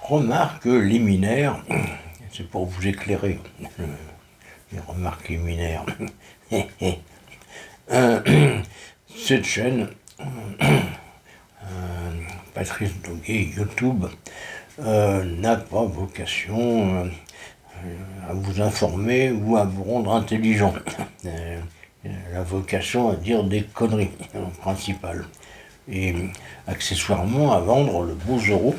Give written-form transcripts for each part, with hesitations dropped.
Remarque liminaire, c'est pour vous éclairer, les remarques liminaires. Cette chaîne, Patrice Doguet, YouTube, n'a pas vocation à vous informer ou à vous rendre intelligent. La vocation à dire des conneries, en principal. Et accessoirement à vendre le beau Zorro,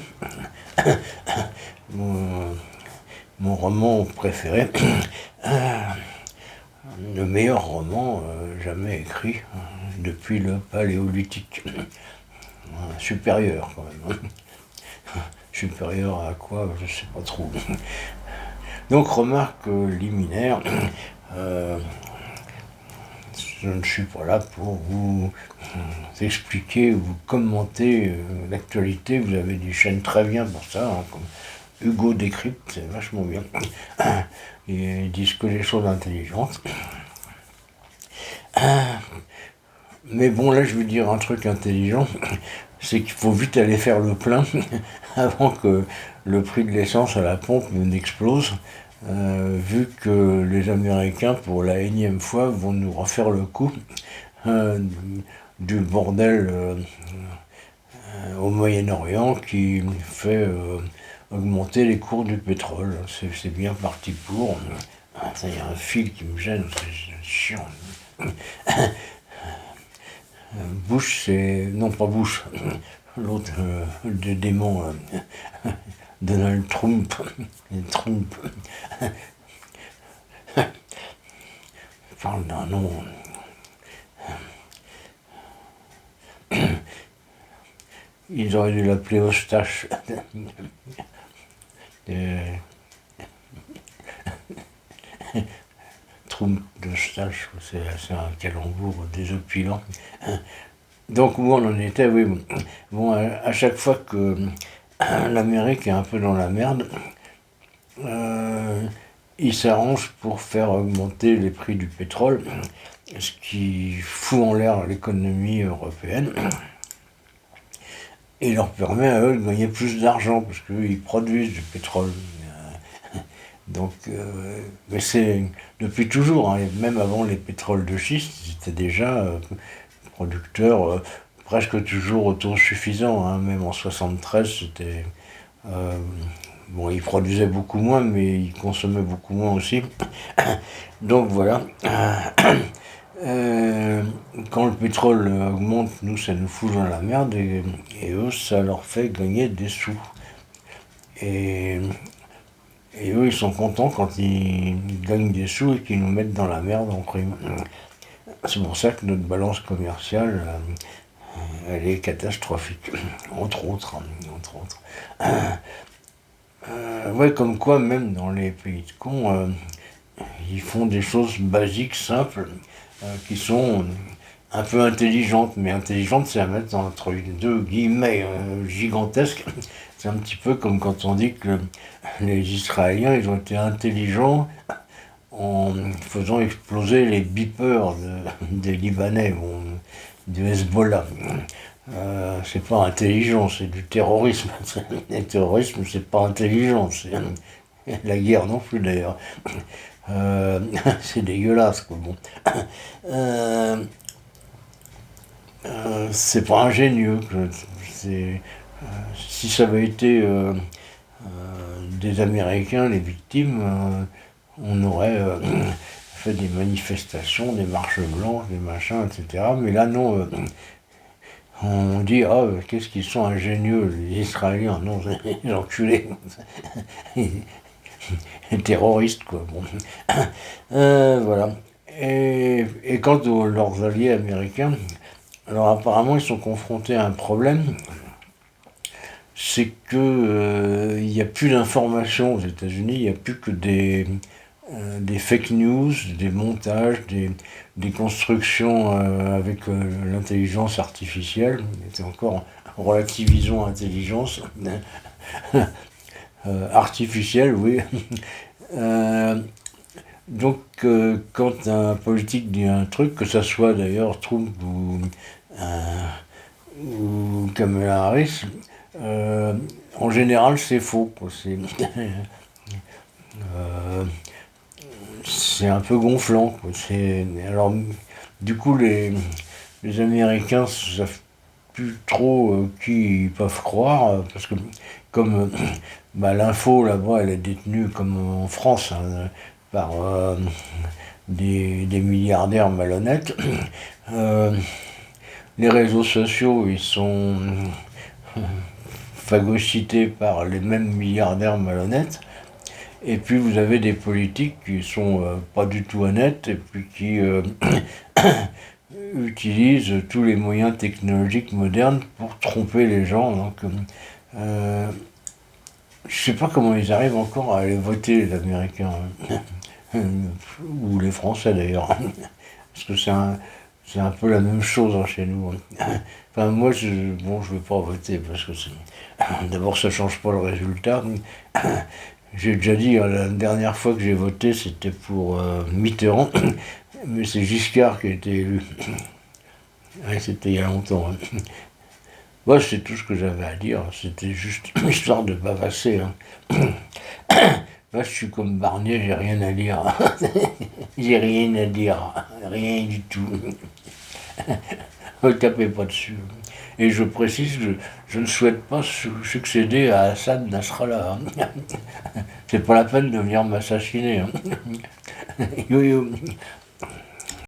mon roman préféré, le meilleur roman jamais écrit depuis le Paléolithique. Supérieur quand même. Supérieur à quoi, je sais pas trop. Donc remarque liminaire, je ne suis pas là pour vous expliquer ou vous commenter l'actualité. Vous avez des chaînes très bien pour ça, hein, comme Hugo Décrypte, c'est vachement bien. Ils disent que des choses intelligentes. Mais bon, là, je veux dire un truc intelligent, c'est qu'il faut vite aller faire le plein avant que le prix de l'essence à la pompe n'explose, vu que les Américains, pour la énième fois, vont nous refaire le coup du bordel au Moyen-Orient qui fait augmenter les cours du pétrole. C'est bien parti pour. Il y a un fil qui me gêne, c'est chiant. Bush, c'est. Non, pas Bush, l'autre, le démon, Donald Trump. Trump. Parle d'un nom. Ils auraient dû l'appeler Eustache. Trump d'Eustache, c'est un calembour désopilant. Donc où on en était, oui. Bon, à chaque fois que l'Amérique est un peu dans la merde, il s'arrange pour faire augmenter les prix du pétrole, ce qui fout en l'air l'économie européenne et leur permet à eux de gagner plus d'argent parce qu'ils produisent du pétrole. Donc, mais c'est depuis toujours, hein, même avant les pétroles de schiste, ils étaient déjà producteurs presque toujours autosuffisants, hein, même en 73, c'était bon, ils produisaient beaucoup moins, mais ils consommaient beaucoup moins aussi. Donc voilà. Quand le pétrole augmente, nous, ça nous fout dans la merde, et eux, ça leur fait gagner des sous. Et eux, ils sont contents quand ils gagnent des sous et qu'ils nous mettent dans la merde en prime. C'est pour ça que notre balance commerciale, elle est catastrophique, entre autres. Ouais, comme quoi, même dans les pays de cons, ils font des choses basiques, simples, qui sont un peu intelligentes. Mais intelligentes, c'est à mettre entre deux guillemets gigantesques. C'est un petit peu comme quand on dit que les Israéliens, ils ont été intelligents en faisant exploser les beepers des Libanais, du Hezbollah. C'est pas intelligent, c'est du terrorisme. Le terrorisme, c'est pas intelligent, c'est la guerre non plus d'ailleurs. C'est dégueulasse, quoi. Bon. C'est pas ingénieux. Si ça avait été des Américains, les victimes, on aurait fait des manifestations, des marches blanches, des machins, etc. Mais là, non. On dit, ah, qu'est-ce qu'ils sont ingénieux, les Israéliens. Non, les enculés. Les terroristes, quoi. Bon. Voilà. Et quant à leurs alliés américains, alors apparemment, ils sont confrontés à un problème. C'est que il n'y a plus d'informations aux États-Unis, il n'y a plus que des fake news, des montages, des constructions avec l'intelligence artificielle. C'est encore relativisons intelligence artificielle, oui. Donc quand un politique dit un truc, que ça soit d'ailleurs Trump ou Kamala Harris, en général, c'est faux, quoi. Euh, c'est un peu gonflant, quoi. Alors, du coup, les Américains ne savent plus trop qui ils peuvent croire, parce que comme bah, l'info là-bas, elle est détenue comme en France, hein, par des milliardaires malhonnêtes. Euh, les réseaux sociaux, ils sont phagocytés par les mêmes milliardaires malhonnêtes. Et puis vous avez des politiques qui sont pas du tout honnêtes et puis qui utilisent tous les moyens technologiques modernes pour tromper les gens. Donc, je sais pas comment ils arrivent encore à aller voter, les Américains, ou les Français d'ailleurs, parce que c'est un peu la même chose hein, chez nous. Enfin, moi, bon, je veux pas voter parce que d'abord, ça change pas le résultat. J'ai déjà dit, hein, la dernière fois que j'ai voté, c'était pour Mitterrand, mais c'est Giscard qui a été élu. Ouais, c'était il y a longtemps. Hein. Moi, c'est tout ce que j'avais à dire. C'était juste une histoire de bavasser. Hein. Moi, je suis comme Barnier, j'ai rien à dire. J'ai rien à dire. Rien du tout. Ne tapez pas dessus. Et je précise que je ne souhaite pas succéder à Hassan Nasrallah. Hein. C'est pas la peine de venir m'assassiner. Hein. Yo yo.